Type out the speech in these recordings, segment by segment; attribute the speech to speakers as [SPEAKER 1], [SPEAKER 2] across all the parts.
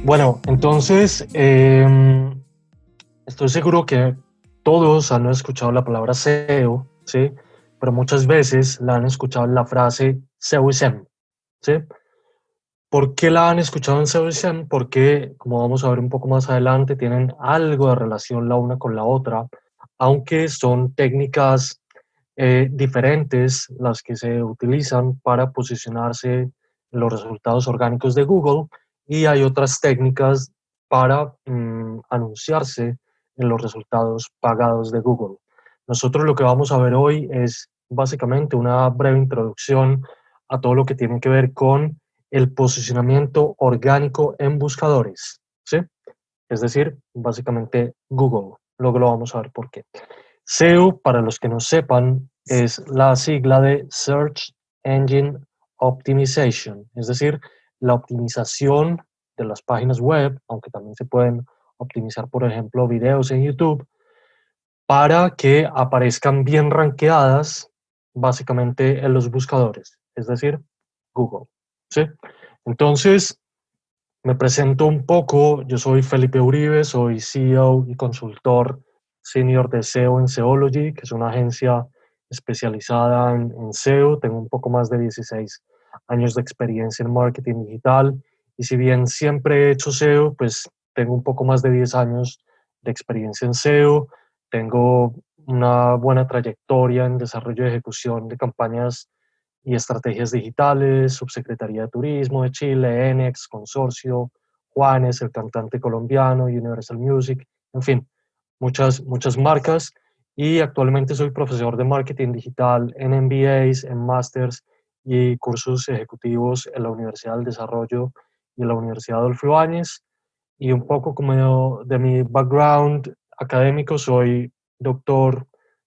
[SPEAKER 1] Bueno, entonces, estoy seguro que todos han escuchado la palabra SEO, ¿sí? Pero muchas veces la han escuchado en la frase SEO y SEM, ¿sí? ¿Por qué la han escuchado en SEO y SEM? Porque, como vamos a ver un poco más adelante, tienen algo de relación la una con la otra, aunque son técnicas diferentes las que se utilizan para posicionarse en los resultados orgánicos de Google, y hay otras técnicas para anunciarse en los resultados pagados de Google. Nosotros lo que vamos a ver hoy es básicamente una breve introducción a todo lo que tiene que ver con el posicionamiento orgánico en buscadores, ¿sí? Es decir, básicamente Google. Luego lo vamos a ver por qué. SEO, para los que no sepan, es la sigla de Search Engine Optimization, es decir, la optimización de las páginas web, aunque también se pueden optimizar, por ejemplo, videos en YouTube, para que aparezcan bien rankeadas básicamente en los buscadores, es decir, Google, ¿sí? Entonces, me presento un poco, yo soy Felipe Uribe, soy CEO y consultor senior de SEO en Seology, que es una agencia especializada en SEO. Tengo un poco más de 16 años de experiencia en marketing digital, y si bien siempre he hecho SEO, pues tengo un poco más de 10 años de experiencia en SEO. Tengo una buena trayectoria en desarrollo y ejecución de campañas y estrategias digitales, Subsecretaría de Turismo de Chile, Enex, Consorcio, Juanes, el cantante colombiano, Universal Music, en fin, muchas marcas. Y actualmente soy profesor de marketing digital en MBAs, en Masters y cursos ejecutivos en la Universidad del Desarrollo y en la Universidad Adolfo Ibáñez. Y un poco como de mi background académico, soy doctor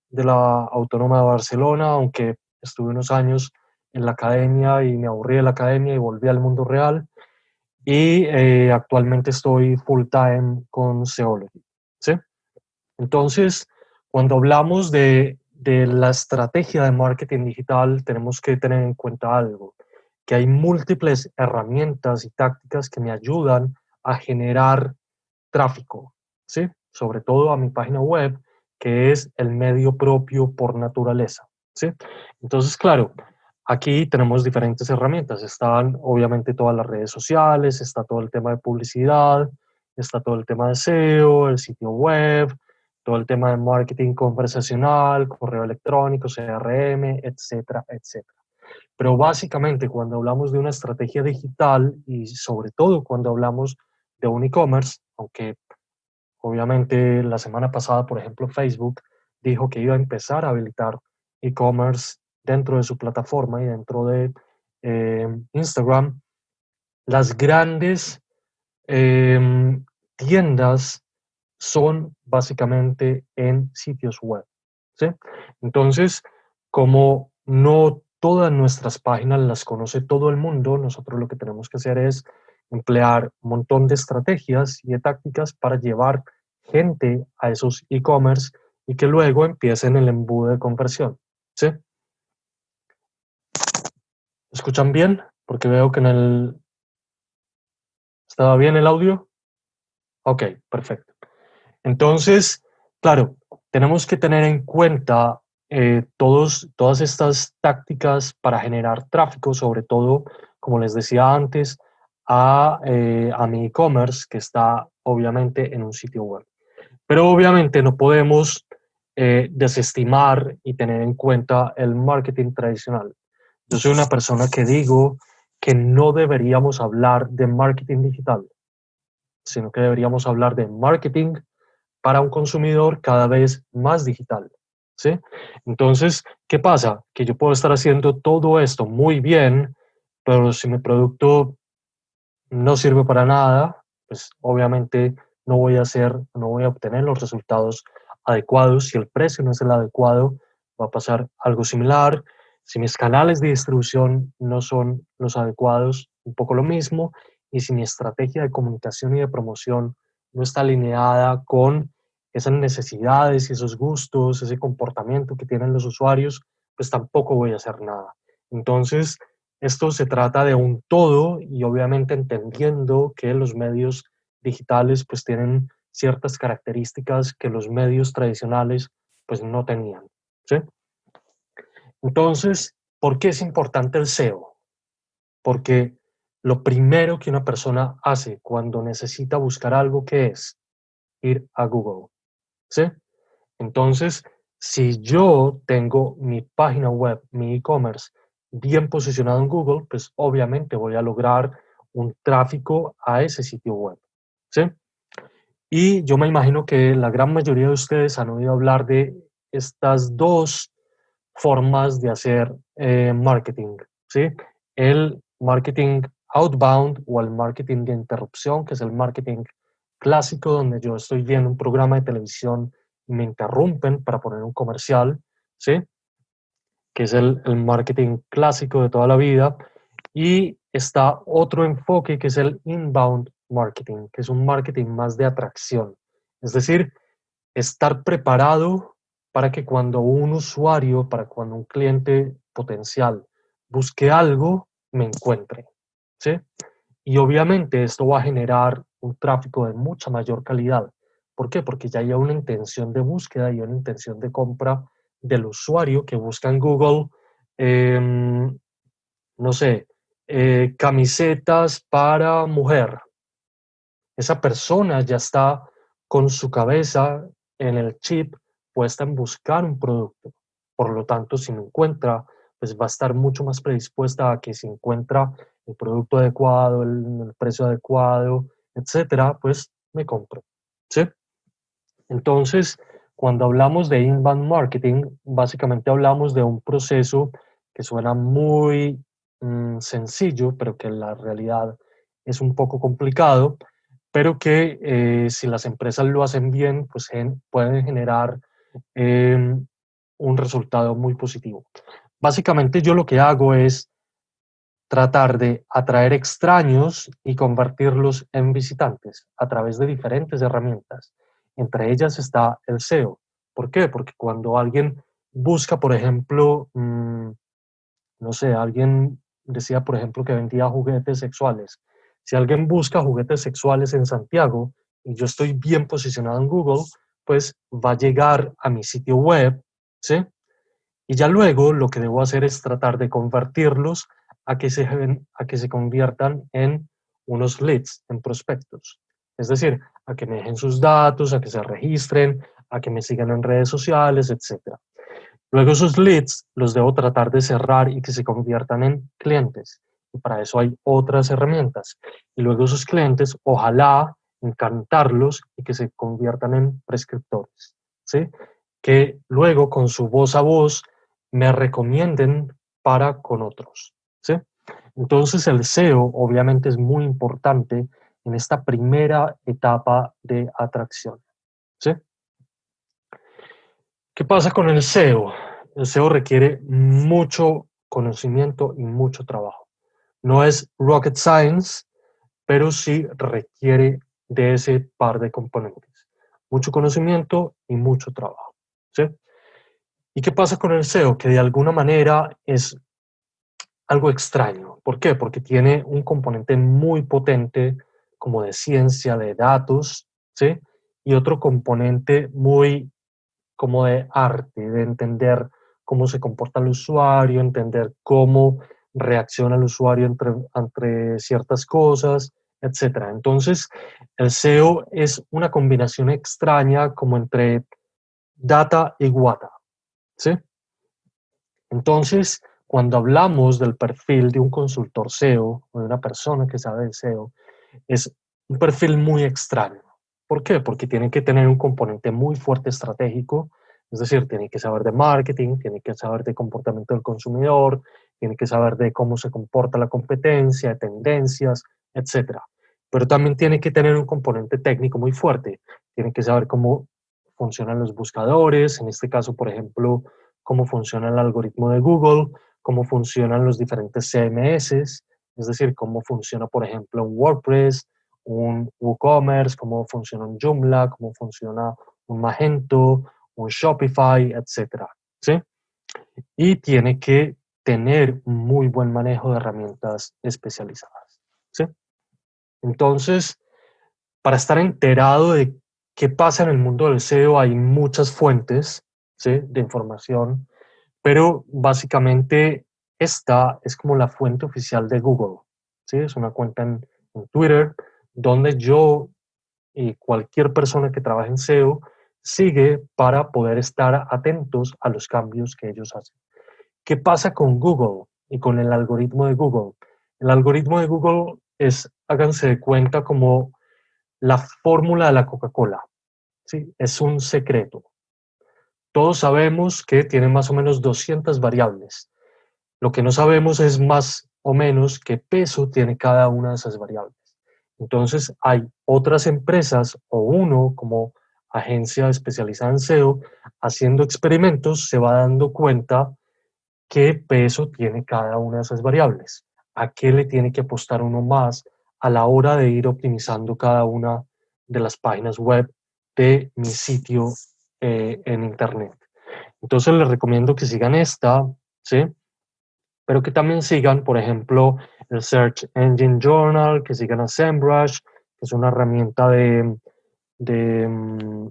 [SPEAKER 1] de la Autónoma de Barcelona, aunque estuve unos años en la academia y me aburrí de la academia y volví al mundo real. Y actualmente estoy full time con Seology, ¿sí? Entonces, cuando hablamos de la estrategia de marketing digital, tenemos que tener en cuenta algo, que hay múltiples herramientas y tácticas que me ayudan a generar tráfico, ¿sí? Sobre todo a mi página web, que es el medio propio por naturaleza, ¿sí? Entonces, claro, aquí tenemos diferentes herramientas. Están obviamente todas las redes sociales, está todo el tema de publicidad, está todo el tema de SEO, el sitio web, todo el tema de marketing conversacional, correo electrónico, CRM, etcétera, etcétera. Pero básicamente cuando hablamos de una estrategia digital y sobre todo cuando hablamos de un e-commerce, aunque obviamente la semana pasada, por ejemplo, Facebook dijo que iba a empezar a habilitar e-commerce dentro de su plataforma y dentro de Instagram, las grandes tiendas son básicamente en sitios web, ¿sí? Entonces, como no todas nuestras páginas las conoce todo el mundo, nosotros lo que tenemos que hacer es emplear un montón de estrategias y de tácticas para llevar gente a esos e-commerce y que luego empiecen el embudo de conversión, ¿sí? ¿Escuchan bien? Porque veo que en el... ¿Estaba bien el audio? Ok, perfecto. Entonces, claro, tenemos que tener en cuenta todas estas tácticas para generar tráfico, sobre todo, como les decía antes, a mi e-commerce, que está obviamente en un sitio web. Pero obviamente no podemos desestimar y tener en cuenta el marketing tradicional. Yo soy una persona que digo que no deberíamos hablar de marketing digital, sino que deberíamos hablar de marketing para un consumidor cada vez más digital, ¿sí? Entonces, ¿qué pasa? Que yo puedo estar haciendo todo esto muy bien, pero si mi producto no sirve para nada, pues obviamente no voy a obtener los resultados adecuados. Si el precio no es el adecuado, va a pasar algo similar. Si mis canales de distribución no son los adecuados, un poco lo mismo. Y si mi estrategia de comunicación y de promoción no está alineada con esas necesidades y esos gustos, ese comportamiento que tienen los usuarios, pues tampoco voy a hacer nada. Entonces, esto se trata de un todo y obviamente entendiendo que los medios digitales pues tienen ciertas características que los medios tradicionales pues no tenían, ¿sí? Entonces, ¿por qué es importante el SEO? Porque lo primero que una persona hace cuando necesita buscar algo, ¿qué es? Ir a Google, ¿sí? Entonces, si yo tengo mi página web, mi e-commerce bien posicionado en Google, pues obviamente voy a lograr un tráfico a ese sitio web, ¿sí? Y yo me imagino que la gran mayoría de ustedes han oído hablar de estas dos formas de hacer marketing, ¿sí? El marketing outbound o el marketing de interrupción, que es el marketing clásico, donde yo estoy viendo un programa de televisión y me interrumpen para poner un comercial, ¿sí? Que es el marketing clásico de toda la vida. Y está otro enfoque que es el inbound marketing, que es un marketing más de atracción. Es decir, estar preparado para que cuando un usuario, para cuando un cliente potencial busque algo, me encuentre, ¿sí? Y obviamente esto va a generar un tráfico de mucha mayor calidad. ¿Por qué? Porque ya hay una intención de búsqueda y una intención de compra del usuario que busca en Google, no sé, camisetas para mujer. Esa persona ya está con su cabeza en el chip puesta en buscar un producto. Por lo tanto, si me encuentra, pues va a estar mucho más predispuesta a que si encuentra el producto adecuado, el precio adecuado, etcétera, pues me compro. ¿Sí? Entonces, cuando hablamos de inbound marketing, básicamente hablamos de un proceso que suena muy sencillo, pero que en la realidad es un poco complicado, pero que si las empresas lo hacen bien, pues pueden generar un resultado muy positivo. Básicamente yo lo que hago es tratar de atraer extraños y convertirlos en visitantes a través de diferentes herramientas. Entre ellas está el SEO. ¿Por qué? Porque cuando alguien busca, por ejemplo, no sé, alguien decía, por ejemplo, que vendía juguetes sexuales. Si alguien busca juguetes sexuales en Santiago y yo estoy bien posicionado en Google, pues va a llegar a mi sitio web, ¿sí? Y ya luego lo que debo hacer es tratar de convertirlos a que se conviertan en unos leads, en prospectos. Es decir, a que me dejen sus datos, a que se registren, a que me sigan en redes sociales, etcétera. Luego esos leads los debo tratar de cerrar y que se conviertan en clientes. Y para eso hay otras herramientas. Y luego esos clientes, ojalá encantarlos y que se conviertan en prescriptores. ¿Sí? Que luego con su voz a voz me recomienden para con otros. ¿Sí? Entonces el SEO obviamente es muy importante en esta primera etapa de atracción. ¿Sí? ¿Qué pasa con el SEO? El SEO requiere mucho conocimiento y mucho trabajo. No es rocket science, pero sí requiere de ese par de componentes. Mucho conocimiento y mucho trabajo. ¿Sí? ¿Y qué pasa con el SEO? Que de alguna manera es algo extraño. ¿Por qué? Porque tiene un componente muy potente como de ciencia de datos, ¿sí? Y otro componente muy como de arte, de entender cómo se comporta el usuario, entender cómo reacciona el usuario entre ciertas cosas, etcétera. Entonces, el SEO es una combinación extraña como entre data y guata, ¿sí? Entonces, cuando hablamos del perfil de un consultor SEO o de una persona que sabe de SEO, es un perfil muy extraño. ¿Por qué? Porque tiene que tener un componente muy fuerte estratégico, es decir, tiene que saber de marketing, tiene que saber de comportamiento del consumidor, tiene que saber de cómo se comporta la competencia, de tendencias, etcétera. Pero también tiene que tener un componente técnico muy fuerte. Tiene que saber cómo funcionan los buscadores, en este caso, por ejemplo, cómo funciona el algoritmo de Google, cómo funcionan los diferentes CMS, es decir, cómo funciona, por ejemplo, un WordPress, un WooCommerce, cómo funciona un Joomla, cómo funciona un Magento, un Shopify, etcétera, ¿sí? Y tiene que tener un muy buen manejo de herramientas especializadas, ¿sí? Entonces, Para estar enterado de qué pasa en el mundo del SEO hay muchas fuentes, ¿sí?, de información, pero básicamente esta es como la fuente oficial de Google, ¿sí? Es una cuenta en Twitter donde yo y cualquier persona que trabaje en SEO sigue para poder estar atentos a los cambios que ellos hacen. ¿Qué pasa con Google y con el algoritmo de Google? El algoritmo de Google es, háganse de cuenta, como la fórmula de la Coca-Cola, ¿sí? Es un secreto. Todos sabemos que tiene más o menos 200 variables. Lo que no sabemos es más o menos qué peso tiene cada una de esas variables. Entonces, hay otras empresas o uno como agencia especializada en SEO haciendo experimentos, se va dando cuenta qué peso tiene cada una de esas variables, a qué le tiene que apostar uno más a la hora de ir optimizando cada una de las páginas web de mi sitio en Internet. Entonces les recomiendo que sigan esta, ¿sí? Pero que también sigan, por ejemplo, el Search Engine Journal, que sigan a SEMrush, que es una herramienta de, mm,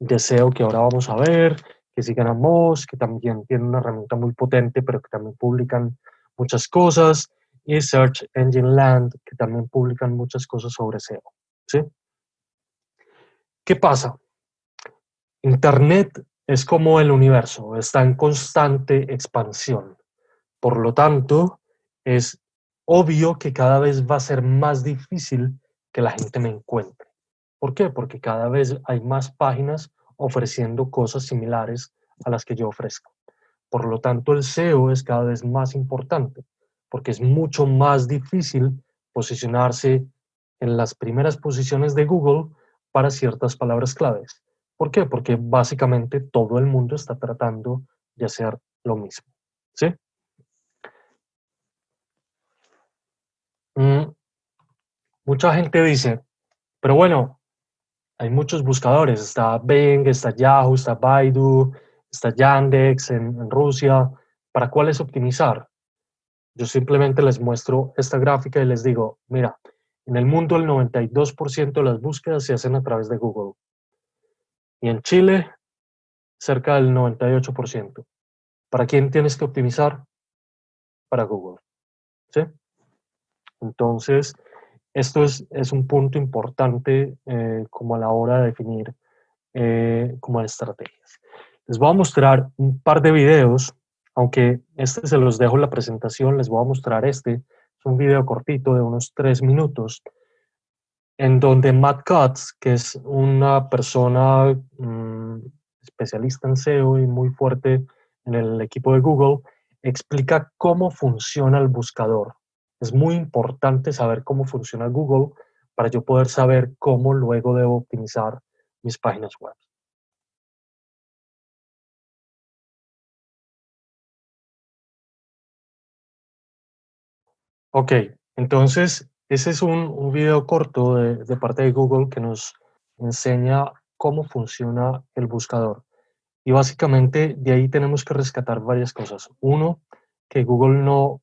[SPEAKER 1] de SEO que ahora vamos a ver, que sigan a Moz, que también tiene una herramienta muy potente, pero que también publican muchas cosas, y Search Engine Land, que también publican muchas cosas sobre SEO, ¿sí? ¿Qué pasa? Internet es como el universo, está en constante expansión. Por lo tanto, es obvio que cada vez va a ser más difícil que la gente me encuentre. ¿Por qué? Porque cada vez hay más páginas ofreciendo cosas similares a las que yo ofrezco. Por lo tanto, el SEO es cada vez más importante, porque es mucho más difícil posicionarse en las primeras posiciones de Google para ciertas palabras claves. ¿Por qué? Porque básicamente todo el mundo está tratando de hacer lo mismo. ¿Sí? Mm, Mucha gente dice, pero bueno, hay muchos buscadores, está Bing, está Yahoo, está Baidu, está Yandex en Rusia. ¿Para cuáles optimizar? Yo simplemente les muestro esta gráfica y les digo, mira, en el mundo el 92% de las búsquedas se hacen a través de Google y en Chile cerca del 98%. ¿Para quién tienes que optimizar? Para Google, ¿sí? Entonces, esto es un punto importante como a la hora de definir como estrategias. Les voy a mostrar un par de videos, aunque este se los dejo en la presentación, les voy a mostrar este. Es un video cortito de unos 3 minutos, en donde Matt Cutts, que es una persona especialista en SEO y muy fuerte en el equipo de Google, explica cómo funciona el buscador. Es muy importante saber cómo funciona Google para yo poder saber cómo luego debo optimizar mis páginas web. Ok, entonces ese es un video corto de parte de Google que nos enseña cómo funciona el buscador. Y básicamente de ahí tenemos que rescatar varias cosas. Uno, que Google no,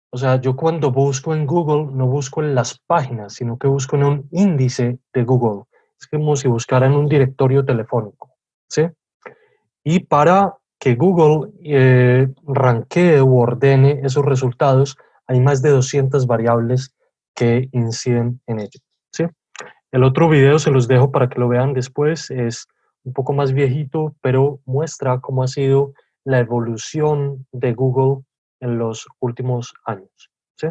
[SPEAKER 1] o sea, yo cuando busco en Google no busco en las páginas, sino que busco en un índice de Google. Es como si buscara en un directorio telefónico, ¿sí? Y para que Google ranquee u ordene esos resultados, hay más de 200 variables que inciden en ello, ¿sí? El otro video se los dejo para que lo vean después, es un poco más viejito, pero muestra cómo ha sido la evolución de Google en los últimos años, ¿sí?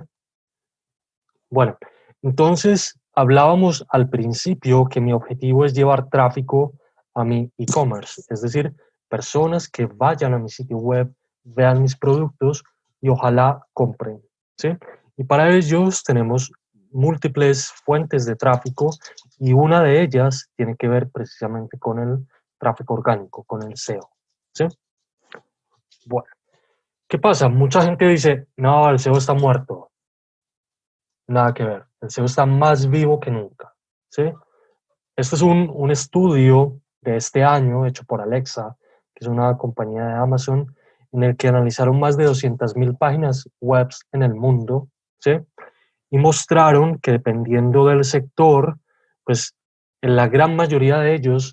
[SPEAKER 1] Bueno, entonces hablábamos al principio que mi objetivo es llevar tráfico a mi e-commerce, es decir, personas que vayan a mi sitio web, vean mis productos y ojalá compren, ¿sí? Y para ellos tenemos múltiples fuentes de tráfico y una de ellas tiene que ver precisamente con el tráfico orgánico, con el SEO, ¿sí? Bueno, ¿qué pasa? Mucha gente dice, no, el SEO está muerto. Nada que ver. El SEO está más vivo que nunca, ¿sí? Este es un estudio de este año hecho por Alexa, que es una compañía de Amazon, en el que analizaron más de 200.000 páginas web en el mundo, ¿sí? Y mostraron que dependiendo del sector, pues en la gran mayoría de ellos,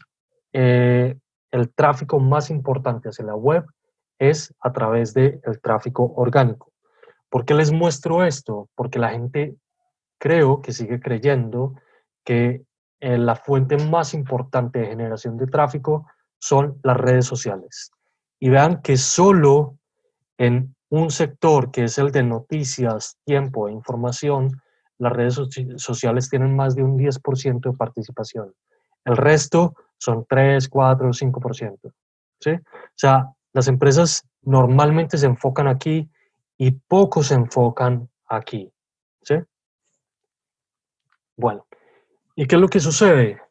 [SPEAKER 1] el tráfico más importante hacia la web es a través del tráfico orgánico. ¿Por qué les muestro esto? Porque la gente creo que sigue creyendo que la fuente más importante de generación de tráfico son las redes sociales. Y vean que solo en un sector que es el de noticias, tiempo e información, las redes sociales tienen más de un 10% de participación. El resto son 3, 4, 5%. ¿Sí? O sea, las empresas normalmente se enfocan aquí y pocos se enfocan aquí. ¿Sí? Bueno, ¿y qué es lo que sucede?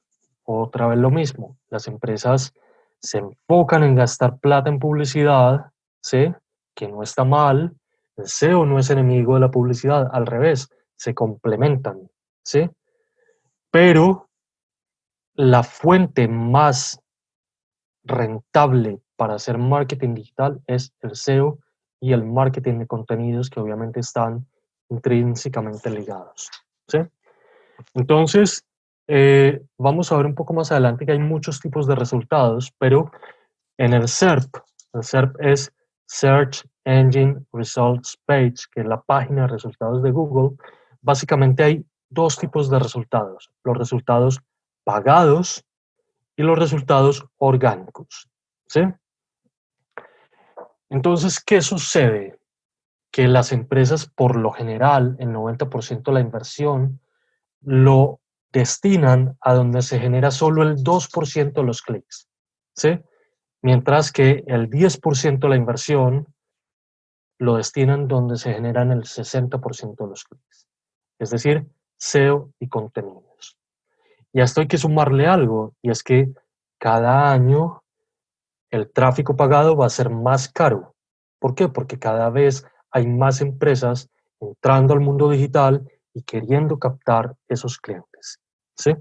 [SPEAKER 1] Otra vez lo mismo. Las empresas se enfocan en gastar plata en publicidad, ¿sí? Que no está mal. El SEO no es enemigo de la publicidad, al revés, se complementan, ¿sí? Pero la fuente más rentable para hacer marketing digital es el SEO y el marketing de contenidos que obviamente están intrínsecamente ligados, ¿sí? Entonces, vamos a ver un poco más adelante que hay muchos tipos de resultados, pero en el SERP es Search Engine Results Page, que es la página de resultados de Google. Básicamente hay dos tipos de resultados, los resultados pagados y los resultados orgánicos, ¿sí? Entonces, ¿qué sucede? Que las empresas, por lo general, el 90% de la inversión lo destinan a donde se genera solo el 2% de los clics, ¿sí? Mientras que el 10% de la inversión lo destinan donde se generan el 60% de los clics, es decir, SEO y contenidos. Y a esto hay que sumarle algo, y es que cada año el tráfico pagado va a ser más caro. ¿Por qué? Porque cada vez hay más empresas entrando al mundo digital y queriendo captar esos clientes, ¿sí?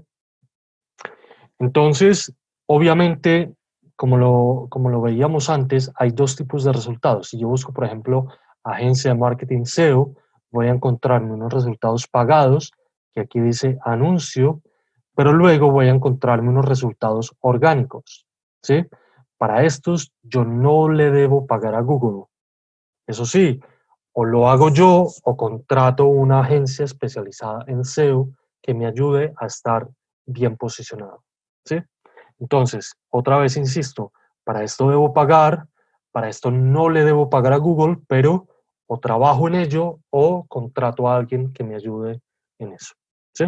[SPEAKER 1] Entonces, obviamente, como lo veíamos antes, hay dos tipos de resultados. Si yo busco, por ejemplo, agencia de marketing SEO, voy a encontrarme unos resultados pagados, que aquí dice anuncio, pero luego voy a encontrarme unos resultados orgánicos, ¿sí? Para estos, yo no le debo pagar a Google. Eso sí, o lo hago yo o contrato una agencia especializada en SEO que me ayude a estar bien posicionado, ¿sí? Entonces, otra vez insisto, para esto debo pagar, para esto no le debo pagar a Google, pero o trabajo en ello o contrato a alguien que me ayude en eso, ¿sí?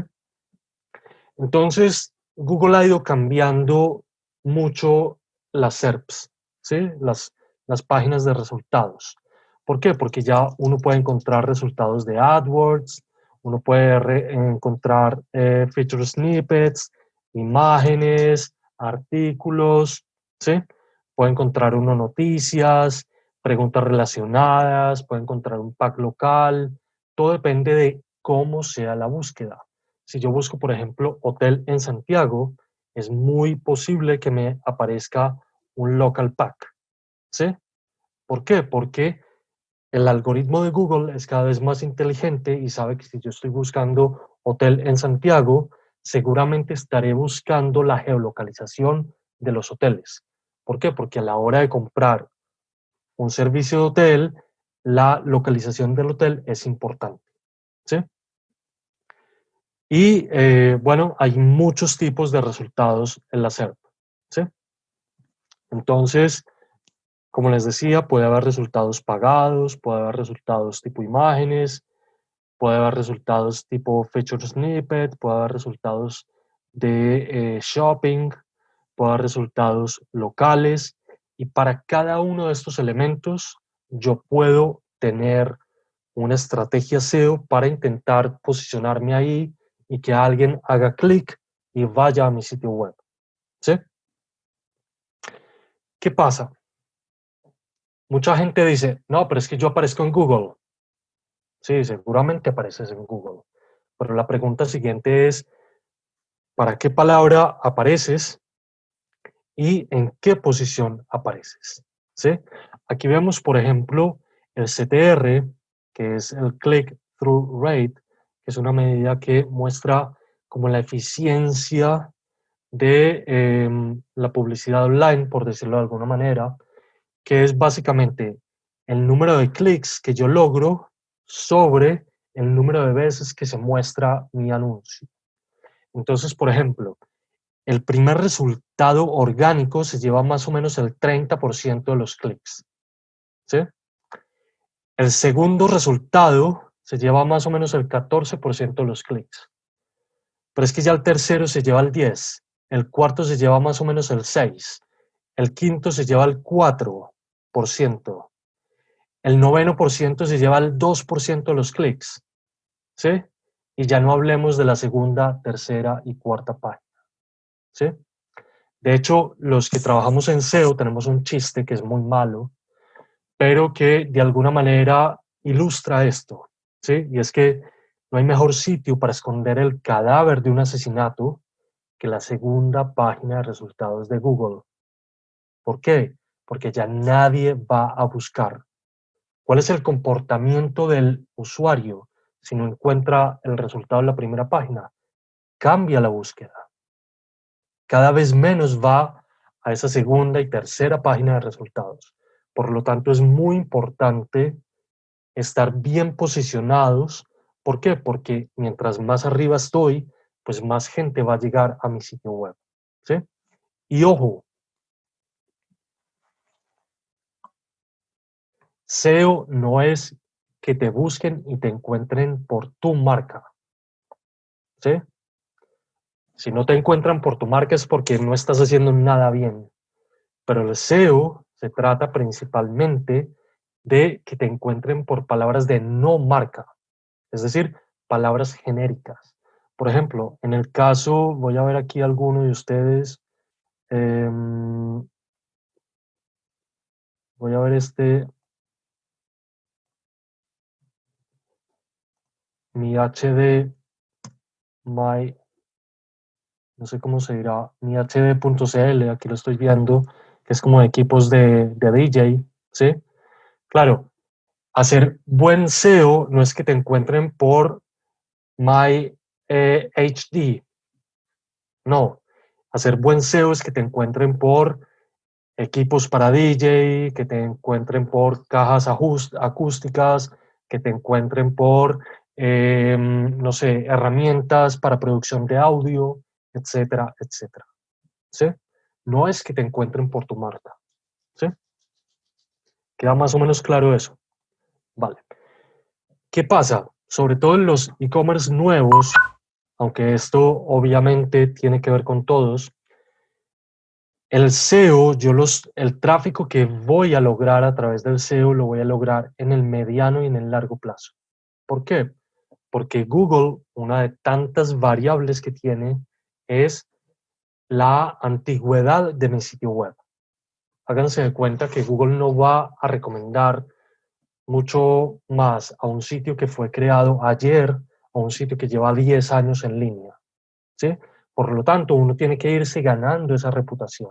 [SPEAKER 1] Entonces, Google ha ido cambiando mucho las SERPs, ¿sí? Las páginas de resultados. ¿Por qué? Porque ya uno puede encontrar resultados de AdWords, uno puede encontrar feature snippets, imágenes, artículos, ¿sí? Puede encontrar uno noticias, preguntas relacionadas, puede encontrar un pack local, todo depende de cómo sea la búsqueda. Si yo busco, por ejemplo, hotel en Santiago, es muy posible que me aparezca un local pack, ¿sí? ¿Por qué? Porque el algoritmo de Google es cada vez más inteligente y sabe que si yo estoy buscando hotel en Santiago, seguramente estaré buscando la geolocalización de los hoteles. ¿Por qué? Porque a la hora de comprar un servicio de hotel, la localización del hotel es importante, ¿sí? Y bueno, hay muchos tipos de resultados en la SERP, ¿sí? Entonces, como les decía, puede haber resultados pagados, puede haber resultados tipo imágenes, puede haber resultados tipo feature snippet, puede haber resultados de shopping, puede haber resultados locales. Y para cada uno de estos elementos, yo puedo tener una estrategia SEO para intentar posicionarme ahí y que alguien haga clic y vaya a mi sitio web, ¿sí? ¿Qué pasa? Mucha gente dice, no, pero es que yo aparezco en Google. Sí, seguramente apareces en Google. Pero la pregunta siguiente es, ¿para qué palabra apareces y en qué posición apareces? ¿Sí? Aquí vemos, por ejemplo, el CTR, que es el Click-Through Rate, que es una medida que muestra como la eficiencia de la publicidad online, por decirlo de alguna manera, que es básicamente el número de clics que yo logro sobre el número de veces que se muestra mi anuncio. Entonces, por ejemplo, el primer resultado orgánico se lleva más o menos el 30% de los clics, ¿sí? El segundo resultado se lleva más o menos el 14% de los clics. Pero es que ya el tercero se lleva el 10%, el cuarto se lleva más o menos el 6%, el quinto se lleva el 4%, el noveno por ciento se lleva el 2% de los clics, ¿sí? Y ya no hablemos de la segunda, tercera y cuarta página, ¿sí? De hecho, los que trabajamos en SEO tenemos un chiste que es muy malo, pero que de alguna manera ilustra esto, ¿sí? Y es que no hay mejor sitio para esconder el cadáver de un asesinato que la segunda página de resultados de Google. ¿Por qué? Porque ya nadie va a buscar. ¿Cuál es el comportamiento del usuario si no encuentra el resultado en la primera página? Cambia la búsqueda. Cada vez menos va a esa segunda y tercera página de resultados. Por lo tanto, es muy importante estar bien posicionados. ¿Por qué? Porque mientras más arriba estoy, pues más gente va a llegar a mi sitio web, ¿sí? Y ojo, SEO no es que te busquen y te encuentren por tu marca, ¿sí? Si no te encuentran por tu marca es porque no estás haciendo nada bien. Pero el SEO se trata principalmente de que te encuentren por palabras de no marca, es decir, palabras genéricas. Por ejemplo, en el caso, voy a ver aquí alguno de ustedes, voy a ver mi HD, my, no sé cómo se dirá, mi hd.cl, aquí lo estoy viendo, que es como de equipos de DJ, ¿sí? Claro, hacer buen SEO no es que te encuentren por my HD, no. Hacer buen SEO es que te encuentren por equipos para DJ, que te encuentren por cajas acústicas, que te encuentren por, no sé, herramientas para producción de audio, etcétera, etcétera. ¿Sí? No es que te encuentren por tu marca. ¿Sí? ¿Queda más o menos claro eso? Vale. ¿Qué pasa? Sobre todo en los e-commerce nuevos, aunque esto obviamente tiene que ver con todos, el SEO, el tráfico que voy a lograr a través del SEO lo voy a lograr en el mediano y en el largo plazo. ¿Por qué? Porque Google, una de tantas variables que tiene, es la antigüedad de mi sitio web. Háganse de cuenta que Google no va a recomendar mucho más a un sitio que fue creado ayer o un sitio que lleva 10 años en línea, ¿sí? Por lo tanto, uno tiene que irse ganando esa reputación.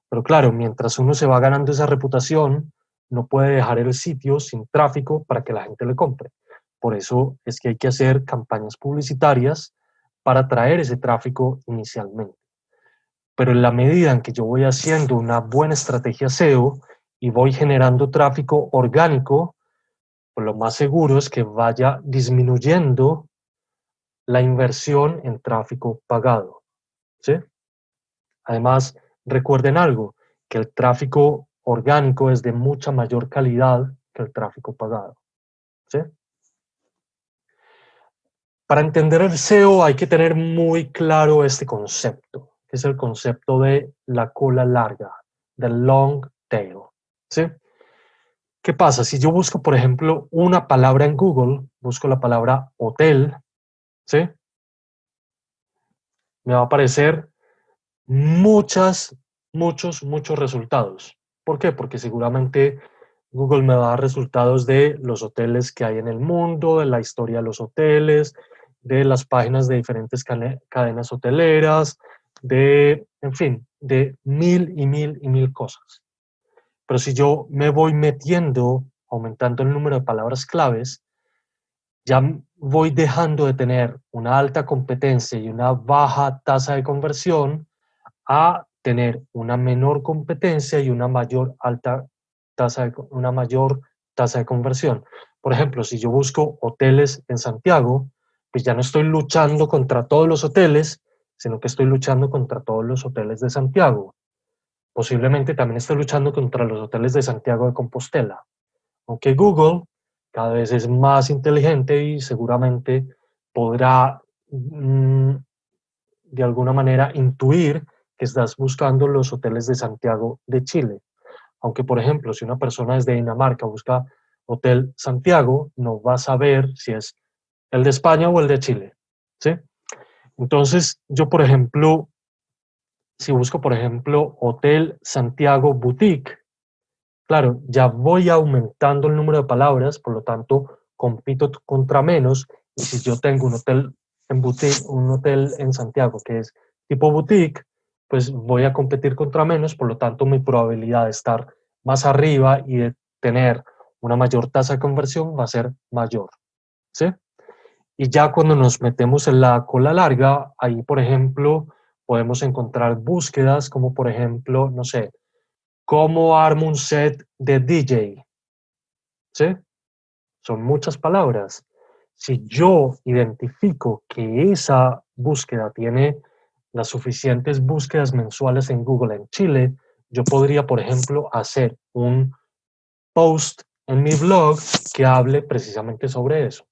[SPEAKER 1] Pero claro, mientras uno se va ganando esa reputación, no puede dejar el sitio sin tráfico para que la gente le compre. Por eso es que hay que hacer campañas publicitarias para atraer ese tráfico inicialmente. Pero en la medida en que yo voy haciendo una buena estrategia SEO y voy generando tráfico orgánico, pues lo más seguro es que vaya disminuyendo la inversión en tráfico pagado, ¿sí? Además, recuerden algo, que el tráfico orgánico es de mucha mayor calidad que el tráfico pagado, ¿sí? Para entender el SEO hay que tener muy claro este concepto, que es el concepto de la cola larga, del long tail, ¿sí? ¿Qué pasa? Si yo busco, por ejemplo, una palabra en Google, busco la palabra hotel, ¿sí? Me va a aparecer muchos resultados. ¿Por qué? Porque seguramente Google me va a dar resultados de los hoteles que hay en el mundo, de la historia de los hoteles, de las páginas de diferentes cadenas hoteleras, de, en fin, de mil cosas. Pero si yo me voy metiendo, aumentando el número de palabras claves, ya voy dejando de tener una alta competencia y una baja tasa de conversión a tener una menor competencia y una mayor tasa de conversión. Por ejemplo, si yo busco hoteles en Santiago, pues ya no estoy luchando contra todos los hoteles, sino que estoy luchando contra todos los hoteles de Santiago. Posiblemente también estoy luchando contra los hoteles de Santiago de Compostela. Aunque Google cada vez es más inteligente y seguramente podrá de alguna manera intuir que estás buscando los hoteles de Santiago de Chile. Aunque, por ejemplo, si una persona desde Dinamarca busca Hotel Santiago, no va a saber si es el de España o el de Chile. ¿Sí? Entonces, yo, por ejemplo, si busco, por ejemplo, Hotel Santiago Boutique, claro, ya voy aumentando el número de palabras, por lo tanto, compito contra menos. Y si yo tengo un hotel en boutique, un hotel en Santiago que es tipo boutique, pues voy a competir contra menos, por lo tanto, mi probabilidad de estar más arriba y de tener una mayor tasa de conversión va a ser mayor, ¿sí? Y ya cuando nos metemos en la cola larga, ahí, por ejemplo, podemos encontrar búsquedas como, por ejemplo, no sé, ¿cómo armo un set de DJ? ¿Sí? Son muchas palabras. Si yo identifico que esa búsqueda tiene las suficientes búsquedas mensuales en Google en Chile, yo podría, por ejemplo, hacer un post en mi blog que hable precisamente sobre eso.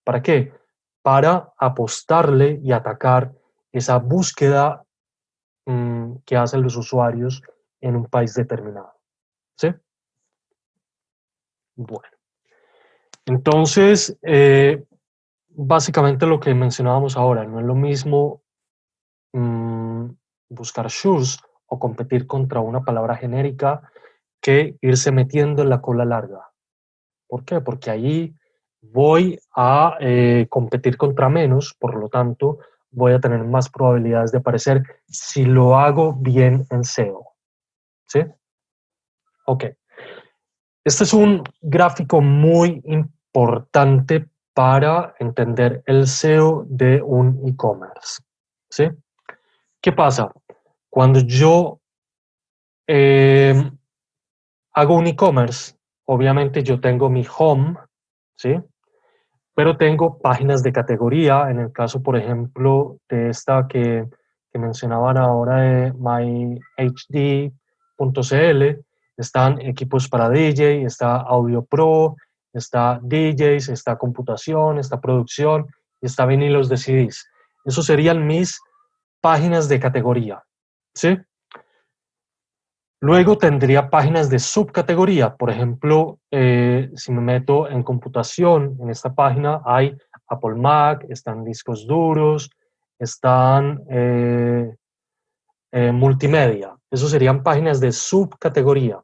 [SPEAKER 1] ¿Para qué? Para apostarle y atacar esa búsqueda que hacen los usuarios en un país determinado. ¿Sí? Bueno. Entonces, básicamente lo que mencionábamos ahora, no es lo mismo buscar shoes o competir contra una palabra genérica que irse metiendo en la cola larga. ¿Por qué? Porque ahí voy a competir contra menos, por lo tanto, voy a tener más probabilidades de aparecer si lo hago bien en SEO. ¿Sí? Ok. Este es un gráfico muy importante para entender el SEO de un e-commerce. ¿Sí? ¿Qué pasa? Cuando yo eh, hago un e-commerce, obviamente yo tengo mi home, ¿sí? Pero tengo páginas de categoría. En el caso, por ejemplo, de esta que mencionaban ahora de myhd.cl, están equipos para DJ, está Audio Pro, está DJs, está computación, está producción y está vinilos de CDs. Esos serían mis páginas de categoría, ¿sí? Luego tendría páginas de subcategoría. Por ejemplo, si me meto en computación, en esta página hay Apple Mac, están discos duros, están multimedia. Esos serían páginas de subcategoría.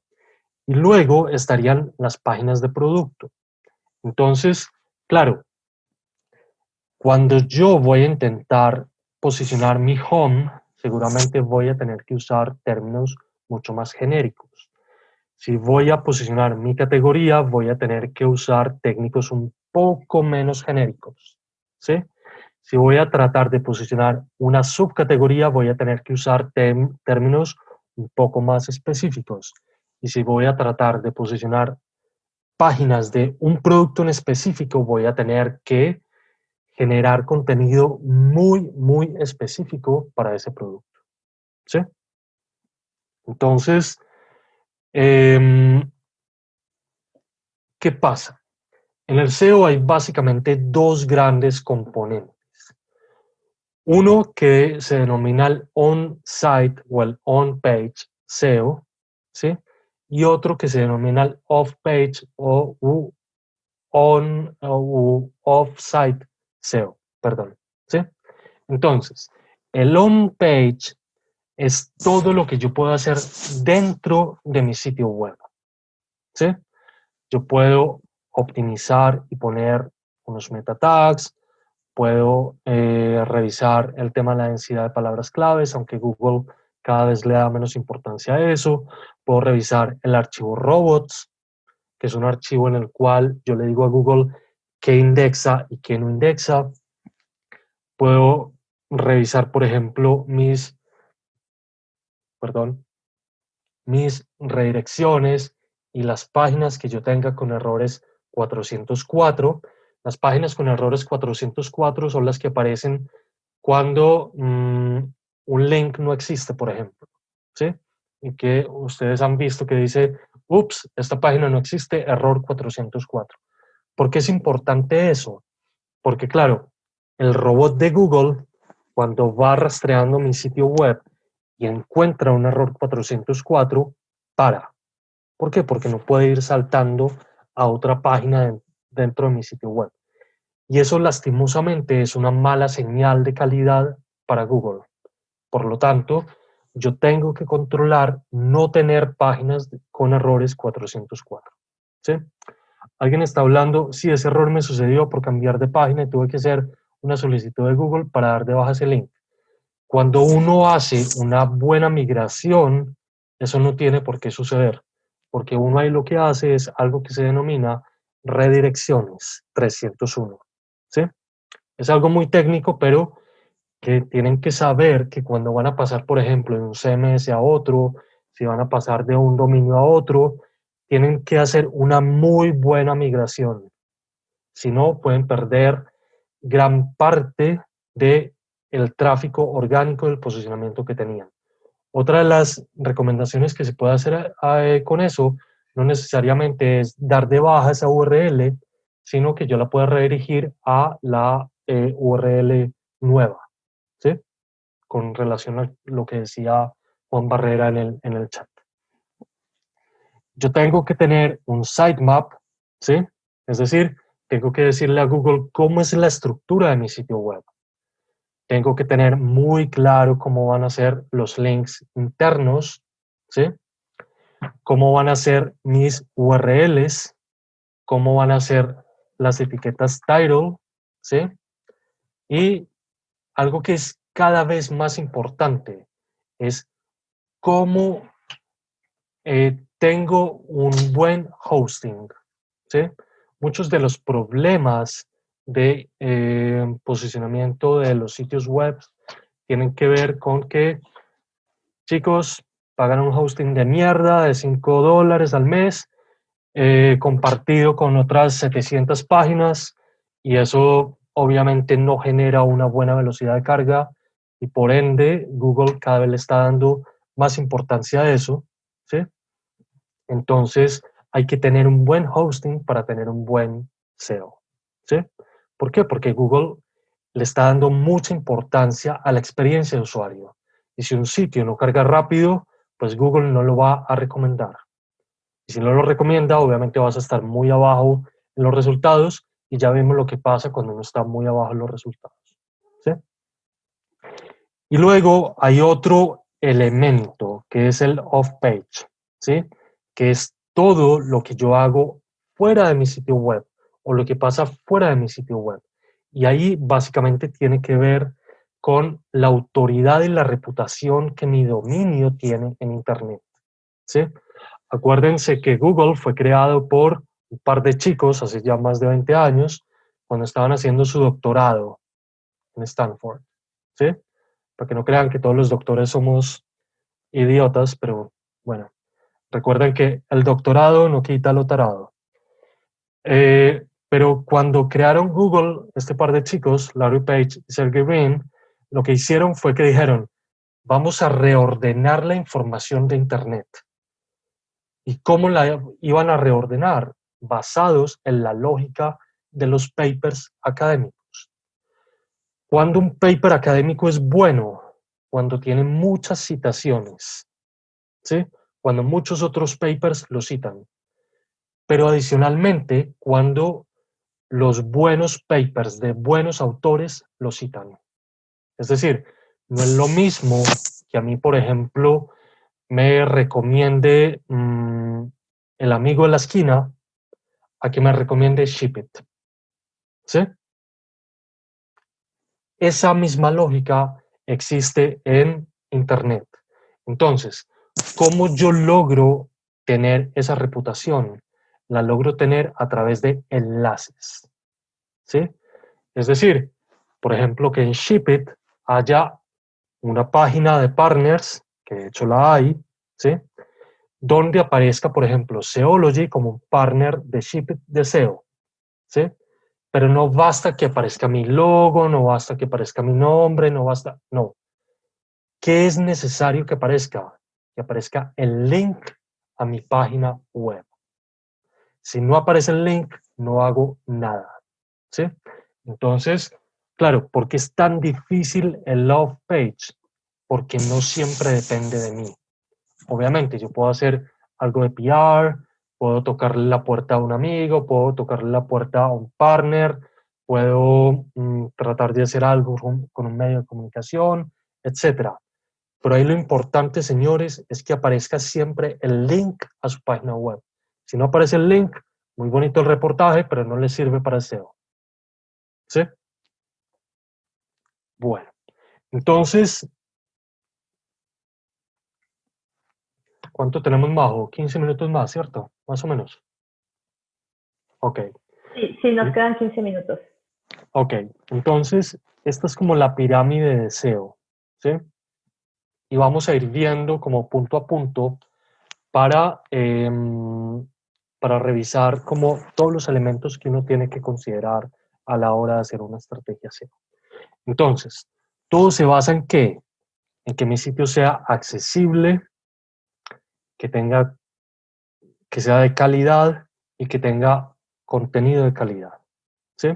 [SPEAKER 1] Y luego estarían las páginas de producto. Entonces, claro, cuando yo voy a intentar posicionar mi home, seguramente voy a tener que usar términos mucho más genéricos. Si voy a posicionar mi categoría, voy a tener que usar técnicos un poco menos genéricos, ¿sí? Si voy a tratar de posicionar una subcategoría, voy a tener que usar términos un poco más específicos. Y si voy a tratar de posicionar páginas de un producto en específico, voy a tener que generar contenido muy, muy específico para ese producto, ¿sí? Entonces, ¿qué pasa? En el SEO hay básicamente dos grandes componentes. Uno que se denomina el on-site o el on-page SEO, ¿sí? Y otro que se denomina el off-page o off-site SEO, perdón, ¿sí? Entonces, el on-page es todo lo que yo puedo hacer dentro de mi sitio web, ¿sí? Yo puedo optimizar y poner unos meta tags, puedo revisar el tema de la densidad de palabras claves, aunque Google cada vez le da menos importancia a eso. Puedo revisar el archivo robots, que es un archivo en el cual yo le digo a Google qué indexa y qué no indexa. Puedo revisar, por ejemplo, mis redirecciones y las páginas que yo tenga con errores 404. Las páginas con errores 404 son las que aparecen cuando un link no existe, por ejemplo, ¿sí? Y que ustedes han visto que dice, ups, esta página no existe, error 404. ¿Por qué es importante eso? Porque claro, el robot de Google, cuando va rastreando mi sitio web y encuentra un error 404, para. ¿Por qué? Porque no puede ir saltando a otra página dentro de mi sitio web. Y eso lastimosamente es una mala señal de calidad para Google. Por lo tanto, yo tengo que controlar no tener páginas con errores 404. ¿Sí? Alguien está hablando, sí, ese error me sucedió por cambiar de página y tuve que hacer una solicitud de Google para dar de baja ese link. Cuando uno hace una buena migración, eso no tiene por qué suceder, porque uno ahí lo que hace es algo que se denomina redirecciones 301. ¿Sí? Es algo muy técnico, pero que tienen que saber que cuando van a pasar, por ejemplo, de un CMS a otro, si van a pasar de un dominio a otro, tienen que hacer una muy buena migración. Si no, pueden perder gran parte de el tráfico orgánico del posicionamiento que tenían. Otra de las recomendaciones que se puede hacer con eso no necesariamente es dar de baja esa URL, sino que yo la puedo redirigir a la URL nueva, ¿sí? Con relación a lo que decía Juan Barrera en el chat. Yo tengo que tener un sitemap, ¿sí? Es decir, tengo que decirle a Google cómo es la estructura de mi sitio web. Tengo que tener muy claro cómo van a ser los links internos, ¿sí? Cómo van a ser mis URLs, cómo van a ser las etiquetas title, ¿sí? Y algo que es cada vez más importante es cómo tengo un buen hosting, ¿sí? Muchos de los problemas de posicionamiento de los sitios web tienen que ver con que, chicos, pagan un hosting de mierda de $5 al mes, compartido con otras 700 páginas, y eso obviamente no genera una buena velocidad de carga, y por ende Google cada vez le está dando más importancia a eso, ¿sí? Entonces, hay que tener un buen hosting para tener un buen SEO. ¿Sí? ¿Por qué? Porque Google le está dando mucha importancia a la experiencia de usuario. Y si un sitio no carga rápido, pues Google no lo va a recomendar. Y si no lo recomienda, obviamente vas a estar muy abajo en los resultados, y ya vemos lo que pasa cuando uno está muy abajo en los resultados. ¿Sí? Y luego hay otro elemento que es el off-page, ¿sí? Que es todo lo que yo hago fuera de mi sitio web o lo que pasa fuera de mi sitio web. Y ahí básicamente tiene que ver con la autoridad y la reputación que mi dominio tiene en Internet, ¿sí? Acuérdense que Google fue creado por un par de chicos hace ya más de 20 años, cuando estaban haciendo su doctorado en Stanford, ¿sí? Para que no crean que todos los doctores somos idiotas, pero bueno, recuerden que el doctorado no quita lo tarado. Pero cuando crearon Google, este par de chicos, Larry Page y Sergey Brin, lo que hicieron fue que dijeron, vamos a reordenar la información de Internet. ¿Y cómo la iban a reordenar? Basados en la lógica de los papers académicos. Cuando un paper académico es bueno, cuando tiene muchas citaciones, ¿sí? Cuando muchos otros papers lo citan. Pero adicionalmente, cuando los buenos papers de buenos autores lo citan. Es decir, no es lo mismo que a mí, por ejemplo, me recomiende el amigo de la esquina a que me recomiende Shipit. ¿Sí? Esa misma lógica existe en Internet. Entonces, ¿cómo yo logro tener esa reputación? La logro tener a través de enlaces. ¿sí? Es decir, por ejemplo, que en Shipit haya una página de partners, que de hecho la hay, ¿sí? Donde aparezca, por ejemplo, Seology como un partner de Shipit de SEO, ¿sí? Pero no basta que aparezca mi logo, no basta que aparezca mi nombre, no basta, no. ¿Qué es necesario que aparezca? Que aparezca el link a mi página web. Si no aparece el link, no hago nada, ¿sí? Entonces, claro, ¿por qué es tan difícil el love page? Porque no siempre depende de mí. Obviamente, yo puedo hacer algo de PR, puedo tocarle la puerta a un amigo, puedo tocarle la puerta a un partner, puedo tratar de hacer algo con un medio de comunicación, etcétera. Pero ahí lo importante, señores, es que aparezca siempre el link a su página web. Si no aparece el link, muy bonito el reportaje, pero no le sirve para SEO. ¿Sí? Bueno, entonces, ¿cuánto tenemos, Majo? 15 minutos más, ¿cierto? Más o menos. Ok.
[SPEAKER 2] Sí, sí, nos quedan 15 minutos.
[SPEAKER 1] Ok, entonces, esta es como la pirámide de SEO, ¿sí? Y vamos a ir viendo como punto a punto para, para revisar como todos los elementos que uno tiene que considerar a la hora de hacer una estrategia SEO. Entonces, todo se basa en qué? En que mi sitio sea accesible, que tenga, que sea de calidad y que tenga contenido de calidad, ¿sí?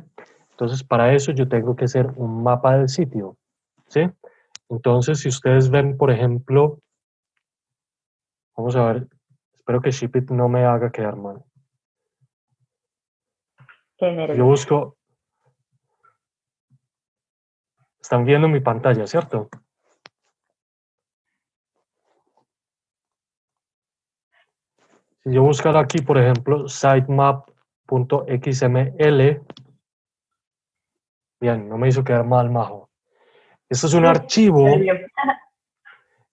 [SPEAKER 1] Entonces, para eso yo tengo que hacer un mapa del sitio, ¿sí? Entonces, si ustedes ven, por ejemplo, vamos a ver, espero que Shipit no me haga quedar mal.
[SPEAKER 2] Qué
[SPEAKER 1] Si yo
[SPEAKER 2] nervios.
[SPEAKER 1] busco, están viendo mi pantalla, ¿cierto? Si yo buscar aquí, por ejemplo, sitemap.xml, bien, no me hizo quedar mal, Majo. Esto es un archivo,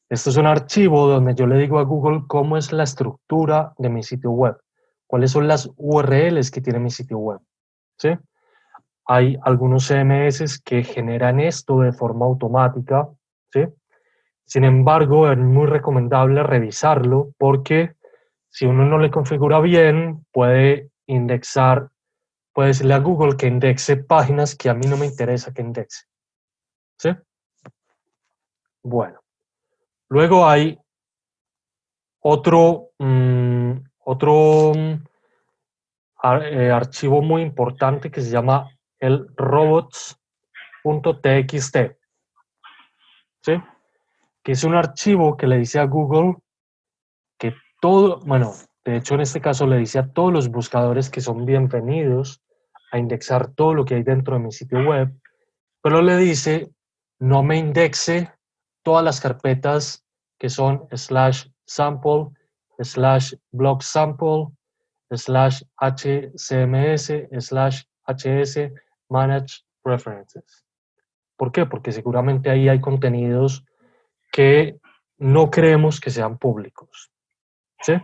[SPEAKER 1] esto es un archivo donde yo le digo a Google cómo es la estructura de mi sitio web, cuáles son las URLs que tiene mi sitio web, ¿sí? Hay algunos CMS que generan esto de forma automática, ¿sí? Sin embargo, es muy recomendable revisarlo porque si uno no le configura bien, puede indexar, puede decirle a Google que indexe páginas que a mí no me interesa que indexe, ¿sí? Bueno, luego hay otro, archivo muy importante que se llama el robots.txt, ¿sí? Que es un archivo que le dice a Google que todo, bueno, de hecho en este caso le dice a todos los buscadores que son bienvenidos a indexar todo lo que hay dentro de mi sitio web, pero le dice no me indexe todas las carpetas que son /sample, /blog sample, /hcms, /hs manage preferences. ¿Por qué? Porque seguramente ahí hay contenidos que no creemos que sean públicos, ¿sí?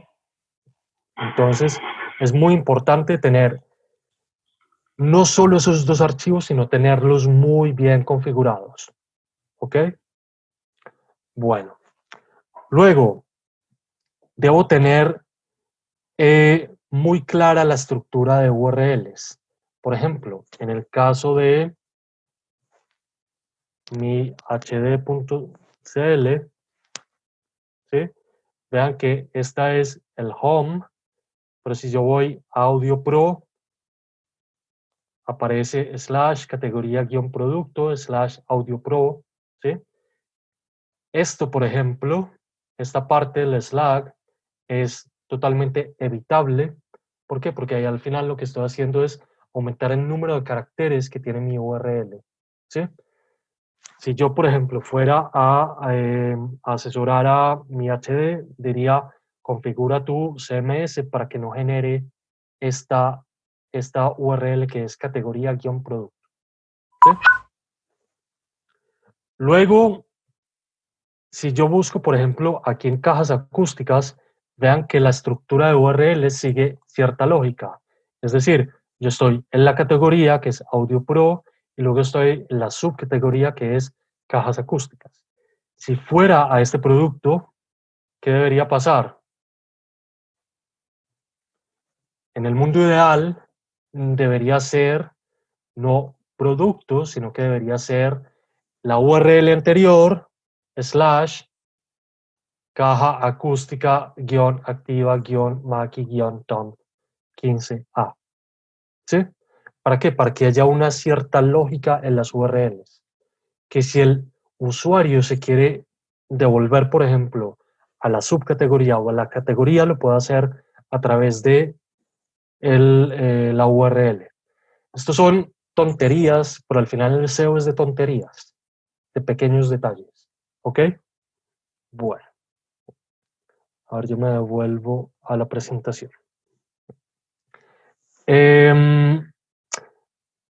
[SPEAKER 1] Entonces, es muy importante tener no solo esos dos archivos, sino tenerlos muy bien configurados, ¿ok? Bueno, luego, debo tener muy clara la estructura de URLs. Por ejemplo, en el caso de mi hd.cl, ¿sí? Vean que esta es el home, pero si yo voy a Audio Pro, aparece /categoría producto /audio pro, ¿sí? Esto, por ejemplo, esta parte del Slack es totalmente evitable. ¿Por qué? Porque ahí al final lo que estoy haciendo es aumentar el número de caracteres que tiene mi URL, ¿sí? Si yo, por ejemplo, fuera a asesorar a mi HD, diría, configura tu CMS para que no genere esta, esta URL que es categoría-producto, ¿sí? Luego, si yo busco, por ejemplo, aquí en cajas acústicas, vean que la estructura de URL sigue cierta lógica. Es decir, Yo estoy en la categoría que es Audio Pro y luego estoy en la subcategoría que es cajas acústicas. Si fuera a este producto, ¿qué debería pasar? En el mundo ideal debería ser no producto, sino que debería ser la URL anterior, slash, caja acústica, activa, maki, tom 15A. ¿Sí? ¿Para qué? Para que haya una cierta lógica en las URLs. Que si el usuario se quiere devolver, por ejemplo, a la subcategoría o a la categoría, lo puede hacer a través de la URL. Estos son tonterías, pero al final el SEO es de tonterías, de pequeños detalles. ¿Ok? Bueno, a ver, yo me devuelvo a la presentación.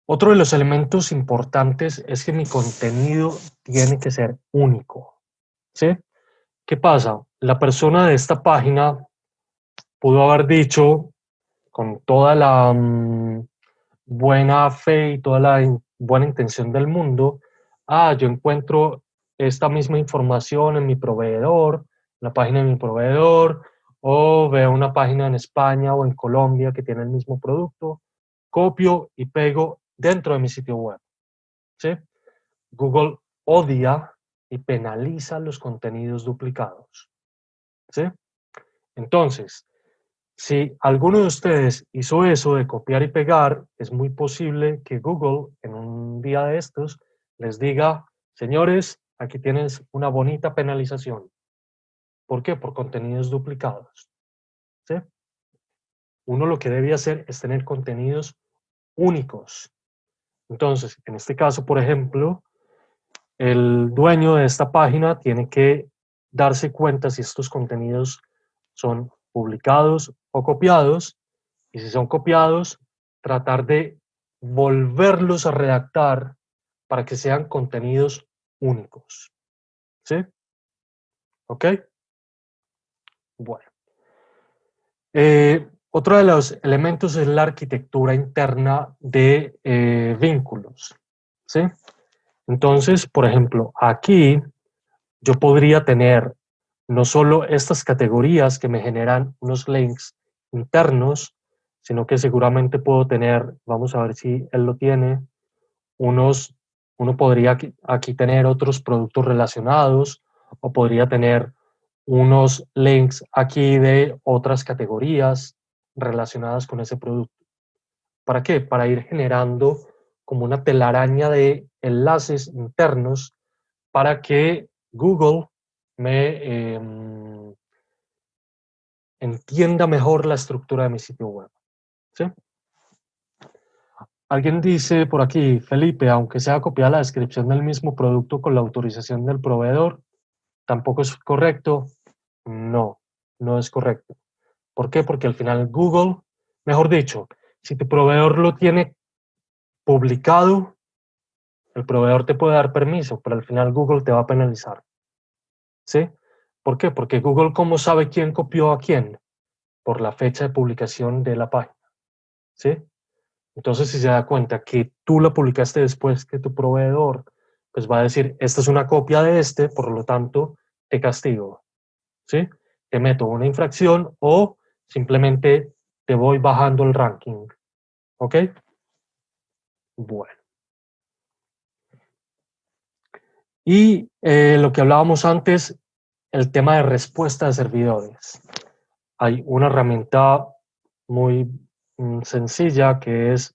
[SPEAKER 1] Otro de los elementos importantes es que mi contenido tiene que ser único. ¿Sí? ¿Qué pasa? La persona de esta página pudo haber dicho con toda la buena fe y toda la buena intención del mundo, yo encuentro esta misma información en mi proveedor, en la página de mi proveedor, o veo una página en España o en Colombia que tiene el mismo producto, copio y pego dentro de mi sitio web. ¿Sí? Google odia y penaliza los contenidos duplicados. ¿Sí? Entonces, si alguno de ustedes hizo eso de copiar y pegar, es muy posible que Google en un día de estos les diga, señores, aquí tienes una bonita penalización. ¿Por qué? Por contenidos duplicados. ¿Sí? Uno lo que debe hacer es tener contenidos únicos. Entonces, en este caso, por ejemplo, el dueño de esta página tiene que darse cuenta si estos contenidos son publicados o copiados, y si son copiados, tratar de volverlos a redactar para que sean contenidos únicos. ¿Sí? ¿Ok? Bueno. Otro de los elementos es la arquitectura interna de vínculos. ¿Sí? Entonces, por ejemplo, aquí yo podría tener no solo estas categorías que me generan unos links internos, sino que seguramente puedo tener, vamos a ver si él lo tiene, uno podría aquí tener otros productos relacionados o podría tener unos links aquí de otras categorías relacionadas con ese producto. ¿Para qué? Para ir generando como una telaraña de enlaces internos para que Google me entienda mejor la estructura de mi sitio web. ¿Sí? Alguien dice por aquí, Felipe, aunque sea copiada la descripción del mismo producto con la autorización del proveedor, ¿tampoco es correcto? No, no es correcto. ¿Por qué? Porque al final Google, mejor dicho, si tu proveedor lo tiene publicado, el proveedor te puede dar permiso, pero al final Google te va a penalizar. ¿Sí? ¿Por qué? Porque Google, ¿cómo sabe quién copió a quién? Por la fecha de publicación de la página. ¿Sí? Entonces, si se da cuenta que tú lo publicaste después que tu proveedor, pues va a decir, esta es una copia de este, por lo tanto, te castigo. ¿Sí? Te meto una infracción o simplemente te voy bajando el ranking. ¿Ok? Bueno. Y lo que hablábamos antes, el tema de respuesta de servidores. Hay una herramienta muy sencilla que es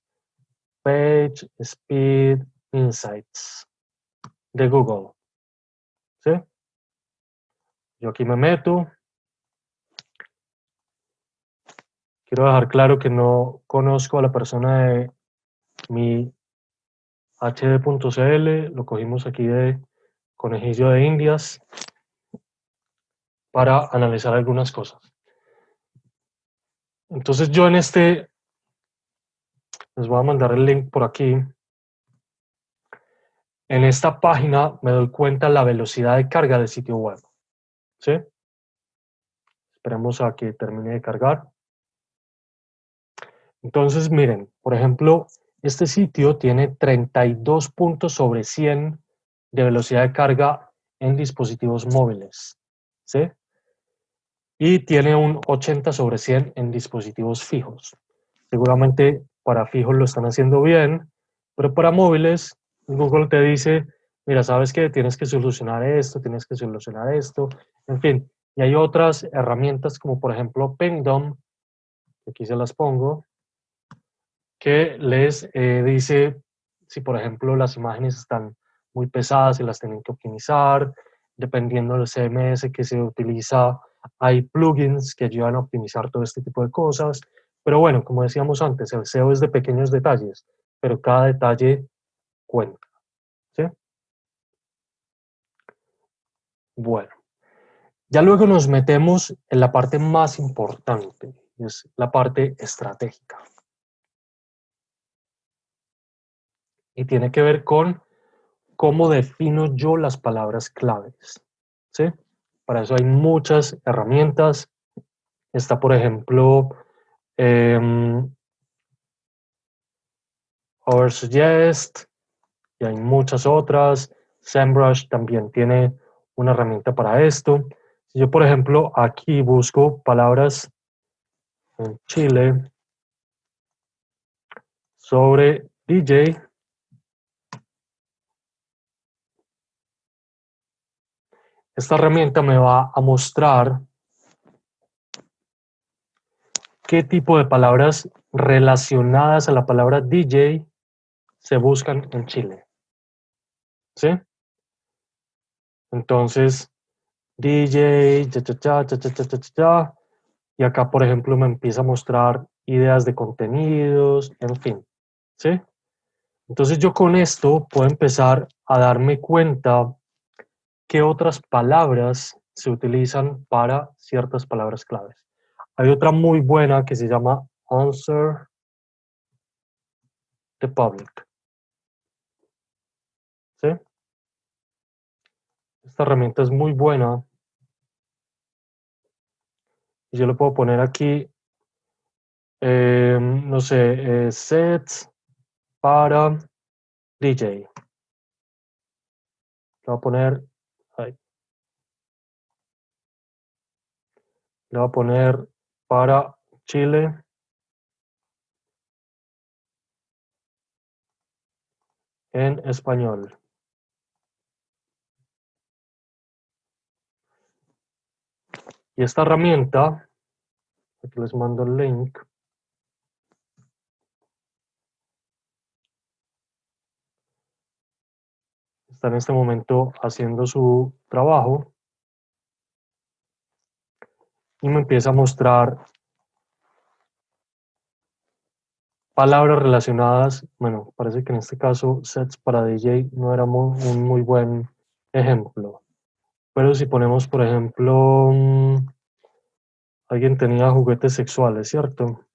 [SPEAKER 1] Page Speed Insights de Google. ¿Sí? Yo aquí me meto. Quiero dejar claro que no conozco a la persona de mi hd.cl, lo cogimos aquí de conejillo de Indias para analizar algunas cosas. Entonces yo en les voy a mandar el link por aquí. En esta página me doy cuenta la velocidad de carga del sitio web. ¿Sí? Esperemos a que termine de cargar. Entonces, miren, por ejemplo, este sitio tiene 32 puntos sobre 100 de velocidad de carga en dispositivos móviles, ¿sí? Y tiene un 80 sobre 100 en dispositivos fijos. Seguramente para fijos lo están haciendo bien, pero para móviles, Google te dice, mira, sabes que tienes que solucionar esto, tienes que solucionar esto, en fin. Y hay otras herramientas como por ejemplo Pingdom, aquí se las pongo, que les dice si, por ejemplo, las imágenes están muy pesadas y las tienen que optimizar. Dependiendo del CMS que se utiliza, hay plugins que ayudan a optimizar todo este tipo de cosas. Pero bueno, como decíamos antes, el SEO es de pequeños detalles, pero cada detalle cuenta, ¿sí? Bueno, ya luego nos metemos en la parte más importante, y es la parte estratégica. Y tiene que ver con cómo defino yo las palabras claves, ¿sí? Para eso hay muchas herramientas. Está, por ejemplo, Oversuggest, y hay muchas otras. SEMrush también tiene una herramienta para esto. Si yo, por ejemplo, aquí busco palabras en Chile sobre DJ, esta herramienta me va a mostrar qué tipo de palabras relacionadas a la palabra DJ se buscan en Chile, ¿sí? Entonces, DJ, cha, cha, cha, cha, cha, cha, cha, cha, y acá, por ejemplo, me empieza a mostrar ideas de contenidos, en fin, ¿sí? Entonces yo con esto puedo empezar a darme cuenta qué otras palabras se utilizan para ciertas palabras claves. Hay otra muy buena que se llama Answer the Public, ¿sí? Esta herramienta es muy buena y yo le puedo poner aquí, no sé, sets para DJ. Le voy a poner, ahí, le voy a poner para Chile en español. Y esta herramienta, aquí les mando el link, está en este momento haciendo su trabajo y me empieza a mostrar palabras relacionadas. Bueno, parece que en este caso sets para DJ no era un muy buen ejemplo. Pero si ponemos, por ejemplo, alguien tenía juguetes sexuales, ¿cierto?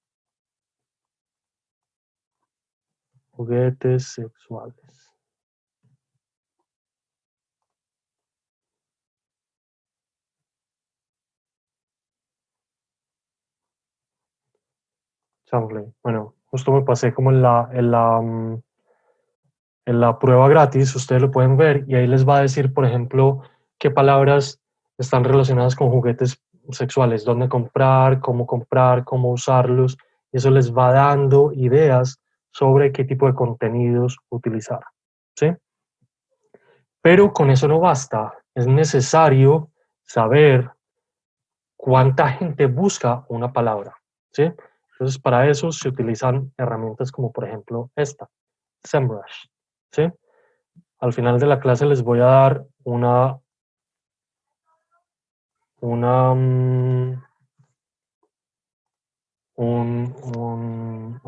[SPEAKER 1] Juguetes sexuales. Chanfle. Bueno, justo me pasé como en la prueba gratis, ustedes lo pueden ver y ahí les va a decir, por ejemplo, qué palabras están relacionadas con juguetes sexuales, dónde comprar, cómo usarlos, y eso les va dando ideas sobre qué tipo de contenidos utilizar, ¿sí? Pero con eso no basta, es necesario saber cuánta gente busca una palabra, ¿sí? Entonces, para eso se utilizan herramientas como, por ejemplo, esta, SEMrush, ¿sí? Al final de la clase les voy a dar una, un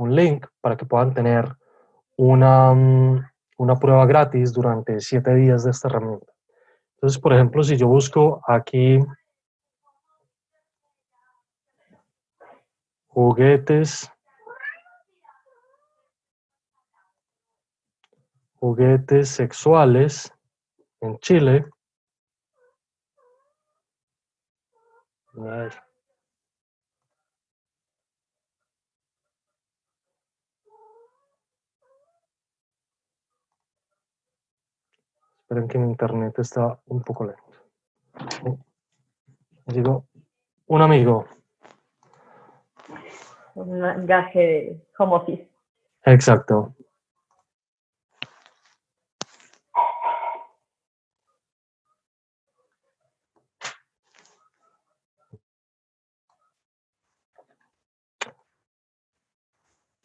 [SPEAKER 1] link para que puedan tener una prueba gratis durante 7 días de esta herramienta. Entonces, por ejemplo, si yo busco aquí juguetes, juguetes sexuales en Chile, a ver, Esperen que mi internet está un poco lento. Digo, un amigo.
[SPEAKER 2] Un gaje de home office.
[SPEAKER 1] Exacto.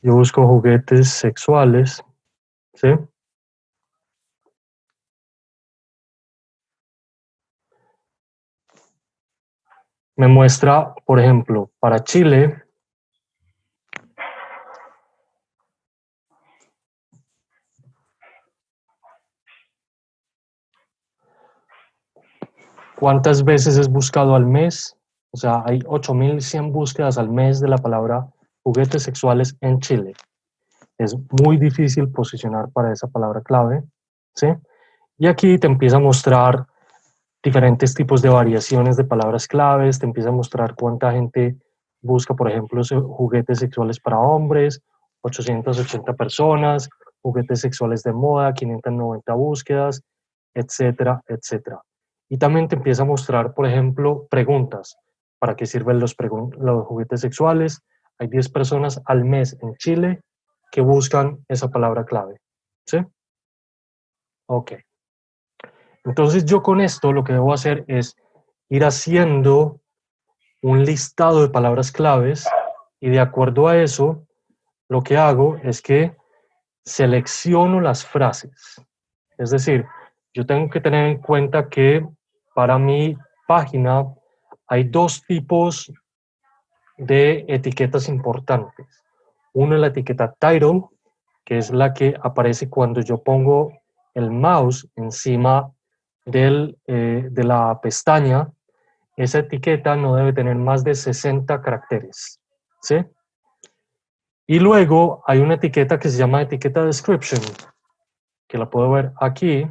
[SPEAKER 1] Yo busco juguetes sexuales, ¿sí? Me muestra, por ejemplo, para Chile, ¿cuántas veces es buscado al mes? O sea, hay 8.100 búsquedas al mes de la palabra juguetes sexuales en Chile. Es muy difícil posicionar para esa palabra clave, ¿sí? Y aquí te empieza a mostrar diferentes tipos de variaciones de palabras claves, te empieza a mostrar cuánta gente busca, por ejemplo, juguetes sexuales para hombres, 880 personas, juguetes sexuales de moda, 590 búsquedas, etcétera, etcétera. Y también te empieza a mostrar, por ejemplo, preguntas. ¿Para qué sirven los juguetes sexuales? Hay 10 personas al mes en Chile que buscan esa palabra clave. ¿Sí? Ok. Entonces yo con esto lo que debo hacer es ir haciendo un listado de palabras claves y de acuerdo a eso lo que hago es que selecciono las frases. Es decir, yo tengo que tener en cuenta que para mi página hay dos tipos de etiquetas importantes. Una es la etiqueta title, que es la que aparece cuando yo pongo el mouse encima de la pestaña. Esa etiqueta no debe tener más de 60 caracteres, ¿sí? Y luego hay una etiqueta que se llama etiqueta description, que la puedo ver aquí,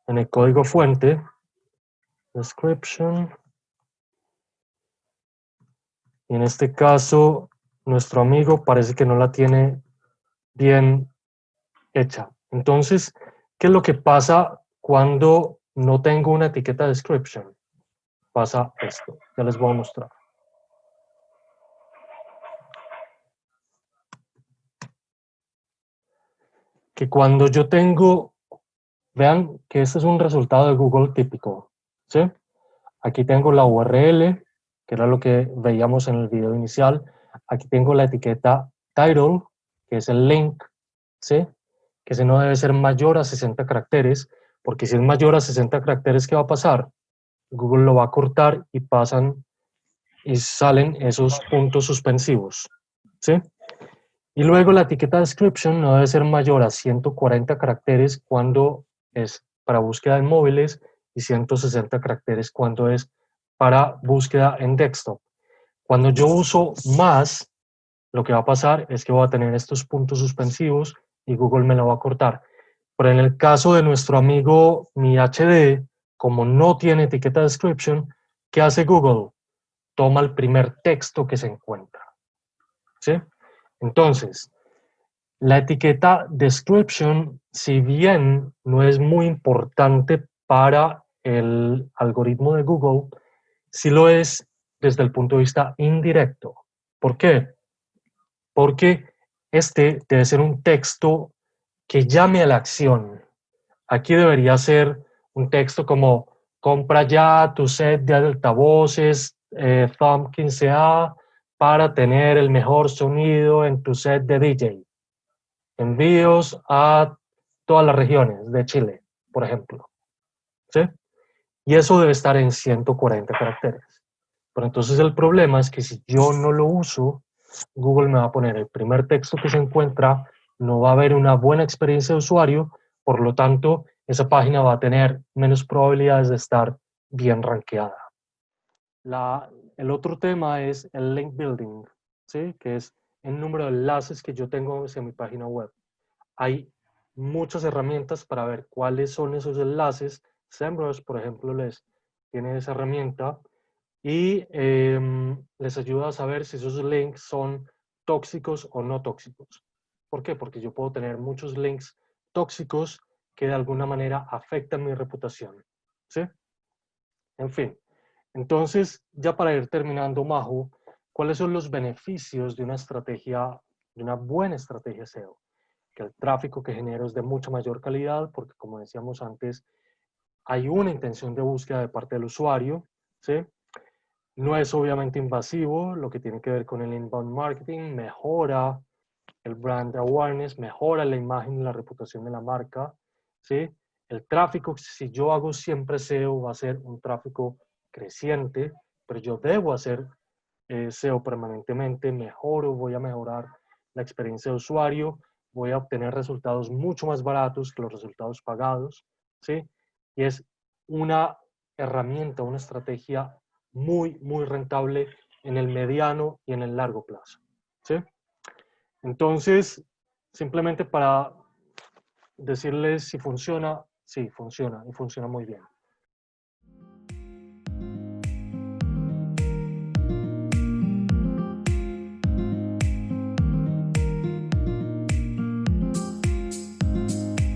[SPEAKER 1] en el código fuente, description, y en este caso, nuestro amigo parece que no la tiene bien hecha. Entonces, ¿qué es lo que pasa cuando no tengo una etiqueta description? Pasa esto, ya les voy a mostrar. Que cuando yo tengo, vean que este es un resultado de Google típico, ¿sí? Aquí tengo la URL, que era lo que veíamos en el video inicial. Aquí tengo la etiqueta title, que es el link, ¿sí? Que ese no debe ser mayor a 60 caracteres, porque si es mayor a 60 caracteres, ¿qué va a pasar? Google lo va a cortar y pasan y salen esos puntos suspensivos, ¿sí? Y luego la etiqueta description no debe ser mayor a 140 caracteres cuando es para búsqueda en móviles y 160 caracteres cuando es para búsqueda en desktop. Cuando yo uso más, lo que va a pasar es que voy a tener estos puntos suspensivos y Google me lo va a cortar. Pero en el caso de nuestro amigo Mi HD, como no tiene etiqueta description, ¿qué hace Google? Toma el primer texto que se encuentra, ¿sí? Entonces, la etiqueta description, si bien no es muy importante para el algoritmo de Google, sí lo es desde el punto de vista indirecto. ¿Por qué? Porque este debe ser un texto que llame a la acción. Aquí debería ser un texto como compra ya tu set de altavoces Thumb 15A para tener el mejor sonido en tu set de DJ. Envíos a todas las regiones de Chile, por ejemplo. ¿Sí? Y eso debe estar en 140 caracteres. Pero entonces el problema es que si yo no lo uso, Google me va a poner el primer texto que se encuentra, no va a haber una buena experiencia de usuario, por lo tanto, esa página va a tener menos probabilidades de estar bien rankeada. El otro tema es el link building, ¿sí? Que es el número de enlaces que yo tengo hacia mi página web. Hay muchas herramientas para ver cuáles son esos enlaces. SEMrush, por ejemplo, les tiene esa herramienta y les ayuda a saber si esos links son tóxicos o no tóxicos. ¿Por qué? Porque yo puedo tener muchos links tóxicos que de alguna manera afectan mi reputación, ¿sí? En fin, entonces, ya para ir terminando, Majo, ¿cuáles son los beneficios de una estrategia, de una buena estrategia SEO? Que el tráfico que genero es de mucha mayor calidad, porque como decíamos antes, hay una intención de búsqueda de parte del usuario, ¿sí? No es obviamente invasivo, lo que tiene que ver con el inbound marketing, mejora el brand awareness, mejora la imagen y la reputación de la marca, ¿sí? El tráfico, si yo hago siempre SEO, va a ser un tráfico creciente, pero yo debo hacer SEO permanentemente, mejoro, voy a mejorar la experiencia de usuario, voy a obtener resultados mucho más baratos que los resultados pagados, ¿sí? Y es una herramienta, una estrategia muy, muy rentable en el mediano y en el largo plazo, ¿sí? Entonces, simplemente para decirles si funciona, sí, funciona y funciona muy bien.